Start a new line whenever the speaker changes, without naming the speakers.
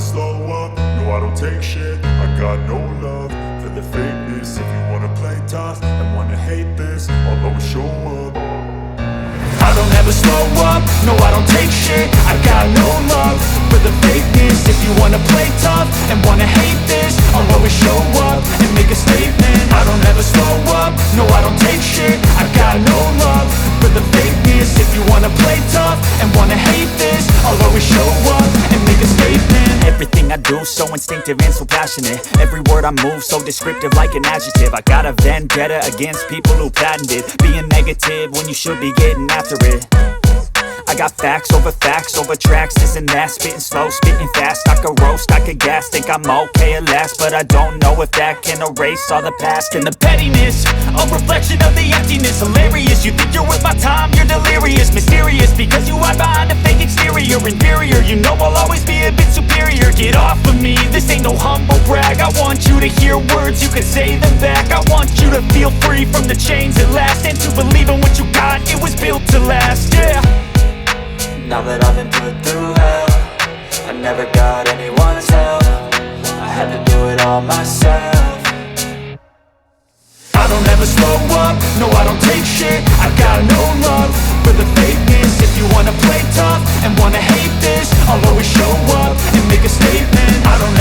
slow up, no I don't take shit. I got no love for the fakeness. If you wanna play tough and wanna hate this, I'll always show up. I don't ever slow up, no I don't take shit. I got no love for the fakeness. If you wanna play tough and wanna hate this, I'll always show up and make a statement. I don't ever slow up, no I don't take shit. I got no love for the fakeness. If you wanna play tough and wanna hate this, I'll always show up and make a statement.
Everything I do so instinctive and so passionate. Every word I move so descriptive like an adjective. I got a vendetta against people who patented being negative when you should be getting after it. I got facts over tracks, this and that. Spitting slow, spitting fast, I could roast, I could gas. Think I'm okay at last, but I don't know if that can erase all the past. And the pettiness, a reflection of the emptiness. Hilarious, you think you're worth my time, you're delirious. Mysterious, because you hide behind a fake exterior. Inferior, you know I'll always be a bit superior. Get off of me, this ain't no humble brag. I want you to hear words, you can say them back. I want you to feel free from the chains at last, and to believe in what you got, it was built to last, yeah.
Now that I've been put through hell, I never got anyone's help. I had to do it all myself.
I don't ever slow up, no I don't take shit.